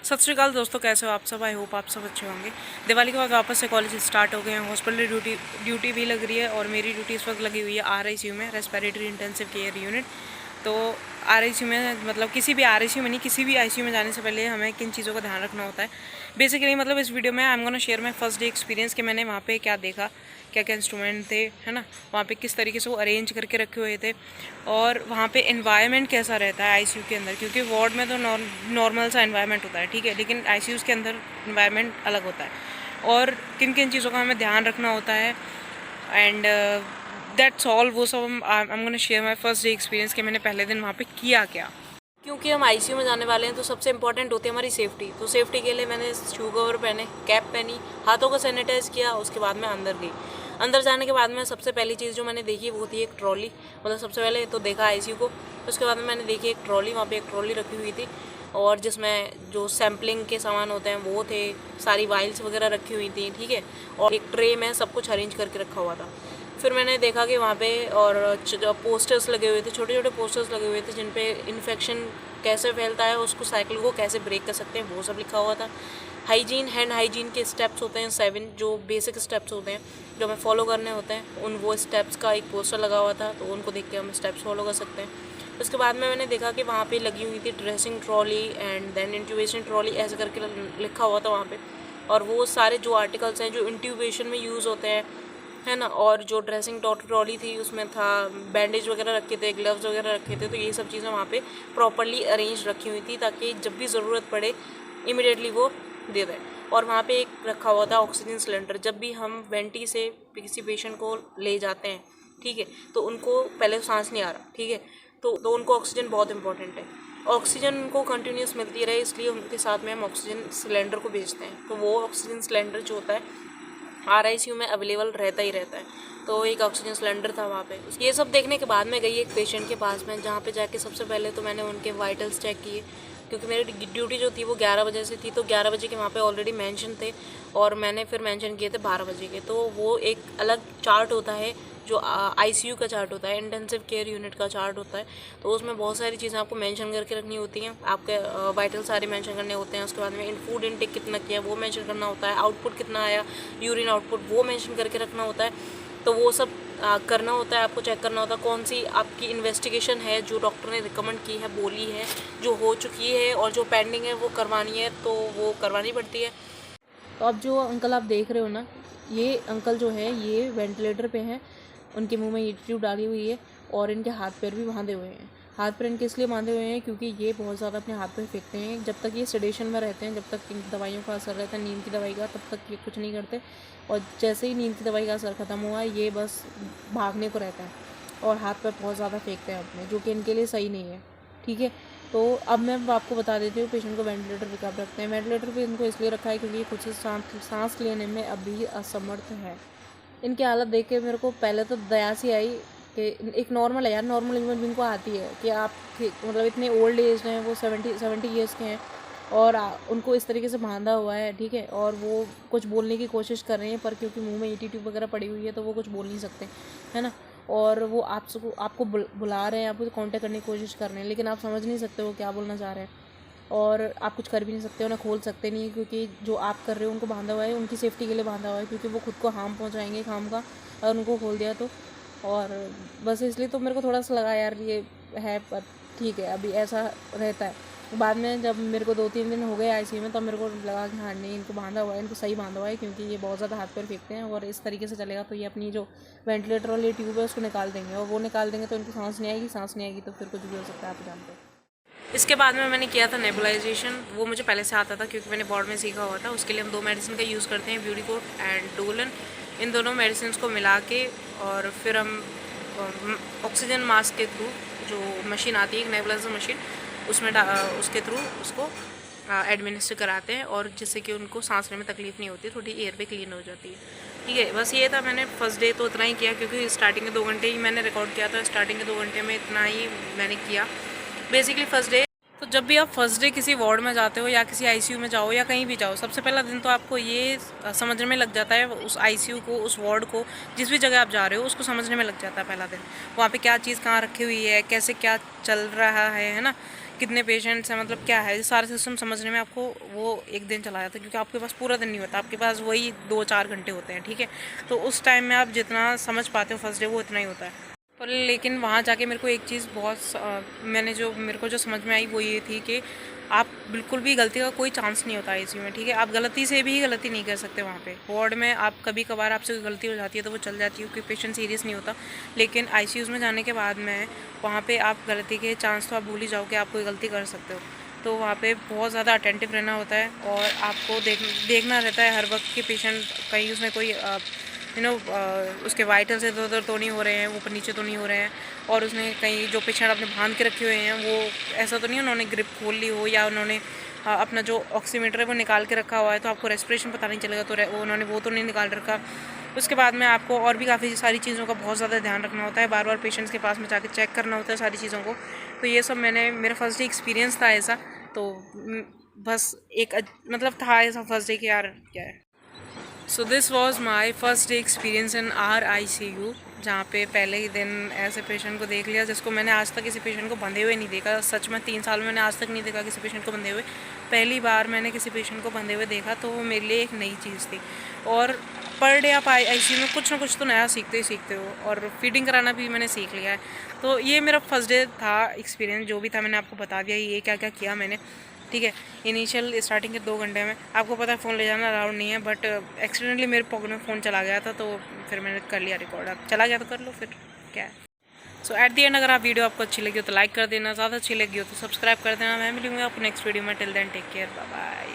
सत श्री अकाल दोस्तों, कैसे हो आप सब। आई होप आप सब अच्छे होंगे। दिवाली के बाद वापस से कॉलेज स्टार्ट हो गए हैं। हॉस्पिटल ड्यूटी भी लग रही है और मेरी ड्यूटी इस वक्त लगी हुई है आरआईसीयू में, रेस्पिरेटरी इंटेंसिव केयर यूनिट। तो आरआईसीयू में मतलब किसी भी आरआईसीयू में नहीं, किसी भी आईसीयू में जाने से पहले हमें किन चीज़ों का ध्यान रखना होता है बेसिकली। मतलब इस वीडियो में I am gonna share my first day experience कि मैंने वहाँ पे क्या देखा, क्या क्या इंस्ट्रूमेंट थे, है ना, वहाँ पे किस तरीके से वो अरेंज करके रखे हुए थे, और वहाँ पे एनवायरनमेंट कैसा रहता है आईसीयू के अंदर। क्योंकि वार्ड में तो नॉर्मल सा एनवायरनमेंट होता है, ठीक है, लेकिन आईसीयूज़ के अंदर एनवायरनमेंट अलग होता है और किन किन चीज़ों का हमें ध्यान रखना होता है। And that's all. वो सब I am gonna share my first day experience कि मैंने पहले दिन वहाँ पे किया क्या। क्योंकि हम आईसीयू में जाने वाले हैं तो सबसे इंपॉर्टेंट होती है हमारी सेफ्टी। तो सेफ्टी के लिए मैंने शू कवर पहने, कैप पहनी, हाथों को सैनिटाइज किया। उसके बाद मैं अंदर गई। अंदर जाने के बाद में सबसे पहली चीज़ जो मैंने देखी वो थी एक ट्रॉली। मतलब सबसे पहले तो देखा आईसीयू को, उसके बाद में मैंने देखी एक ट्रॉली। वहाँ पे एक ट्रॉली रखी हुई थी और जिसमें जो सैम्पलिंग के सामान होते हैं वो थे, सारी वाइल्स वगैरह रखी हुई थी, ठीक है, और एक ट्रे में सब कुछ अरेंज करके रखा हुआ था। फिर मैंने देखा कि वहाँ पे और पोस्टर्स लगे हुए थे, छोटे छोटे पोस्टर्स लगे हुए थे जिन पे इन्फेक्शन कैसे फैलता है, उसको साइकिल को कैसे ब्रेक कर सकते हैं, वो सब लिखा हुआ था। हाइजीन, हैंड हाइजीन के स्टेप्स होते हैं 7, जो बेसिक स्टेप्स होते हैं जो हमें फॉलो करने होते हैं, उन वो स्टेप्स का एक पोस्टर लगा हुआ था, तो उनको देख के हम स्टेप्स फॉलो कर सकते हैं। उसके बाद में मैंने देखा कि वहाँ पे लगी हुई थी dressing trolley and then intubation trolley, ऐसे करके लिखा हुआ था वहाँ पे। और वो सारे जो आर्टिकल्स हैं जो इंट्यूबेशन में यूज़ होते हैं, है ना, और जो ड्रेसिंग ट्रॉली थी उसमें था बैंडेज वगैरह रखे थे, ग्लव्स वगैरह रखे थे। तो ये सब चीज़ें वहाँ पे प्रॉपरली अरेंज रखी हुई थी ताकि जब भी ज़रूरत पड़े इमिडिएटली वो दे दें। और वहाँ पे एक रखा हुआ था ऑक्सीजन सिलेंडर। जब भी हम वेंटी से किसी पेशेंट को ले जाते हैं, ठीक है, तो उनको पहले सांस नहीं आ रहा, ठीक है, तो उनको ऑक्सीजन बहुत इंपॉर्टेंट है। ऑक्सीजन उनको कंटिन्यूस मिलती रहे, इसलिए उनके साथ में हम ऑक्सीजन सिलेंडर को भेजते हैं। तो वो ऑक्सीजन सिलेंडर जो होता है आरआईसीयू में अवेलेबल रहता ही रहता है। तो एक ऑक्सीजन सिलेंडर था वहाँ पे। ये सब देखने के बाद मैं गई एक पेशेंट के पास में, जहाँ पे जाके सबसे पहले तो मैंने उनके वाइटल्स चेक किए। क्योंकि मेरी ड्यूटी जो थी वो 11 बजे से थी, तो 11 बजे के वहाँ पे ऑलरेडी मेंशन थे और मैंने फिर मेंशन किए थे 12 बजे के। तो वो एक अलग चार्ट होता है जो आईसीयू का चार्ट होता है, इंटेंसिव केयर यूनिट का चार्ट होता है। तो उसमें बहुत सारी चीज़ें आपको मेंशन करके रखनी होती हैं। आपके वाइटल सारे मेंशन करने होते हैं। उसके बाद में फूड इनटेक कितना किया वो मेंशन करना होता है, आउटपुट कितना आया, यूरिन आउटपुट वो मेंशन करके रखना होता है। तो वो सब करना होता है, आपको चेक करना होता है कौन सी आपकी इन्वेस्टिगेशन है जो डॉक्टर ने रिकमेंड की है, बोली है, जो हो चुकी है, और जो पेंडिंग है वो करवानी है, तो वो करवानी पड़ती है। तो अब जो अंकल आप देख रहे हो ना, ये अंकल जो है ये वेंटिलेटर पे हैं। उनके मुंह में ये ट्यूब डाली हुई है और इनके हाथ पैर भी बांधे हुए हैं। हाथ पैर इनके इसलिए बांधे हुए हैं क्योंकि ये बहुत ज़्यादा अपने हाथ पैर फेंकते हैं। जब तक ये सेडेशन में रहते हैं, जब तक इन दवाइयों का असर रहता है, नींद की दवाई का, तब तक ये कुछ नहीं करते। और जैसे ही नींद की दवाई का असर ख़त्म हुआ, ये बस भागने को रहता है और हाथ पैर बहुत ज़्यादा फेंकते हैं अपने, जो कि इनके लिए सही नहीं है, ठीक है। तो अब मैं आपको बता देती हूँ पेशेंट को वेंटिलेटर पे कब रखते हैं। वेंटिलेटर पे इनको इसलिए रखा है क्योंकि ये खुद से सांस लेने में अभी असमर्थ है। इनकी हालत देख के मेरे को पहले तो दया सी आई कि एक नॉर्मल है यार, नॉर्मल ह्यूमन बीइंग को आती है कि आप मतलब इतने ओल्ड एज हैं, वो 70 ईयर्स के हैं और उनको इस तरीके से बांधा हुआ है, ठीक है, और वो कुछ बोलने की कोशिश कर रहे हैं पर क्योंकि मुंह में ईटी ट्यूब वगैरह पड़ी हुई है तो वो कुछ बोल नहीं सकते, है ना। और वो आपको बुला रहे हैं, आपको कांटेक्ट करने की कोशिश कर रहे हैं, लेकिन आप समझ नहीं सकते वो क्या बोलना चाह रहे हैं और आप कुछ कर भी नहीं सकते, उन्हें खोल सकते नहीं, क्योंकि जो आप कर रहे हो उनको बांधा हुआ है, उनकी सेफ्टी के लिए बांधा हुआ है, क्योंकि वो खुद को हार्म पहुंचाएंगे काम का अगर उनको खोल दिया तो। और बस इसलिए तो मेरे को थोड़ा सा लगा यार ये है, पर ठीक है, अभी ऐसा रहता है। बाद में जब मेरे को 2-3 दिन हो गए आईसीयू में, तब मेरे को लगा कि हाँ नहीं, इनको बांधा हुआ है, इनको सही बांधा हुआ है, क्योंकि ये बहुत ज़्यादा हाथ पैर फेंकते हैं और इस तरीके से चलेगा तो ये अपनी जो वेंटिलेटर वाली ट्यूब है उसको निकाल देंगे, और वो निकाल देंगे तो इनको सांस नहीं आएगी, सांस नहीं आएगी तो फिर कुछ भी हो सकता है, आप जानते हो। इसके बाद में मैंने किया था नेबुलाइजेशन। वो मुझे पहले से आता था क्योंकि मैंने बोर्ड में सीखा हुआ था। उसके लिए हम 2 मेडिसिन का यूज़ करते हैं, ब्यूटीकोट एंड डोलन। इन दोनों मेडिसिन को मिला के और फिर हम ऑक्सीजन मास्क के थ्रू, जो मशीन आती है एक नेबुलाइजर मशीन, उसमें उसके थ्रू उसको एडमिनिस्टर कराते हैं, और जिससे कि उनको सांस लेने में तकलीफ नहीं होती, थोड़ी एयर पे क्लीन हो जाती है, ठीक है। बस ये था, मैंने फर्स्ट डे तो इतना ही किया क्योंकि स्टार्टिंग के 2 घंटे ही मैंने रिकॉर्ड किया था। स्टार्टिंग के 2 घंटे में इतना ही मैंने किया बेसिकली फर्स्ट डे। तो जब भी आप फर्स्ट डे किसी वार्ड में जाते हो या किसी आईसीयू में जाओ या कहीं भी जाओ, सबसे पहला दिन तो आपको ये समझने में लग जाता है, उस आईसीयू को, उस वार्ड को, जिस भी जगह आप जा रहे हो उसको समझने में लग जाता है पहला दिन। वहाँ पे क्या चीज़ कहाँ रखी हुई है, कैसे क्या चल रहा है ना, कितने पेशेंट्स हैं, मतलब क्या है, सारा सिस्टम समझने में आपको वो एक दिन चला जाता है, क्योंकि आपके पास पूरा दिन नहीं होता, आपके पास वही 2-4 घंटे होते हैं, ठीक है। तो उस टाइम में आप जितना समझ पाते हो फर्स्ट डे वो इतना ही होता है। पर लेकिन वहाँ जाके मेरे को एक चीज़ मेरे को जो समझ में आई वो ये थी कि आप बिल्कुल भी गलती का कोई चांस नहीं होता आईसीयू में, ठीक है। आप गलती से भी गलती नहीं कर सकते वहाँ पे। वार्ड में आप कभी कभार आपसे कोई गलती हो जाती है तो वो चल जाती है, क्योंकि पेशेंट सीरियस नहीं होता। लेकिन आईसीयूज़ में जाने के बाद में वहाँ पे आप गलती के चांस तो आप भूल ही जाओ कि आप कोई गलती कर सकते हो। तो वहाँ पे बहुत ज़्यादा अटेंटिव रहना होता है और आपको देखना रहता है हर वक्त कि पेशेंट कहीं उसमें कोई उसके वाइटल्स इधर उधर तो नहीं हो रहे हैं, ऊपर नीचे तो नहीं हो रहे हैं, और उसने कहीं जो पेशेंट अपने बांध के रखे हुए हैं वो ऐसा तो नहीं उन्होंने ग्रिप खोल ली हो, या उन्होंने अपना जो ऑक्सीमीटर है वो निकाल के रखा हुआ है तो आपको रेस्पिरेशन पता नहीं चलेगा, तो उन्होंने वो तो नहीं निकाल रखा। उसके बाद में आपको और भी काफ़ी सारी चीज़ों का बहुत ज़्यादा ध्यान रखना होता है, बार बार पेशेंट्स के पास में जाकर चेक करना होता है सारी चीज़ों को। तो ये सब मेरा फर्स्ट डे एक्सपीरियंस था ऐसा। तो बस एक मतलब था ऐसा फर्स्ट डे कि यार क्या है। So this was my first day experience in RICU, जहाँ पे पहले ही दिन ऐसे पेशेंट को देख लिया जिसको मैंने आज तक किसी पेशेंट को बंधे हुए नहीं देखा। सच में 3 साल में मैंने आज तक नहीं देखा किसी पेशेंट को बंधे हुए। पहली बार मैंने किसी पेशेंट को बंधे हुए देखा, तो वो मेरे लिए एक नई चीज़ थी। और पर डे आप ICU में कुछ ना कुछ तो नया सीखते ही सीखते हो, और फीडिंग कराना भी मैंने सीख लिया है। तो ये मेरा फर्स्ट डे था एक्सपीरियंस, जो भी था मैंने आपको बता दिया ये क्या क्या किया मैंने, ठीक है। इनिशियल स्टार्टिंग के 2 घंटे में आपको पता है फ़ोन ले जाना अलाउड नहीं है, बट एक्सीडेंटली मेरे पॉकेट में फ़ोन चला गया था, तो फिर मैंने कर लिया रिकॉर्ड। अब चला गया तो कर लो, फिर क्या है। सो एट दी एंड अगर आप वीडियो आपको अच्छी लगी हो तो लाइक कर देना, ज़्यादा अच्छी लगी हो तो सब्सक्राइब कर देना। मैं मिलूंगा आपको नेक्स्ट वीडियो में। Till then take care, bye bye.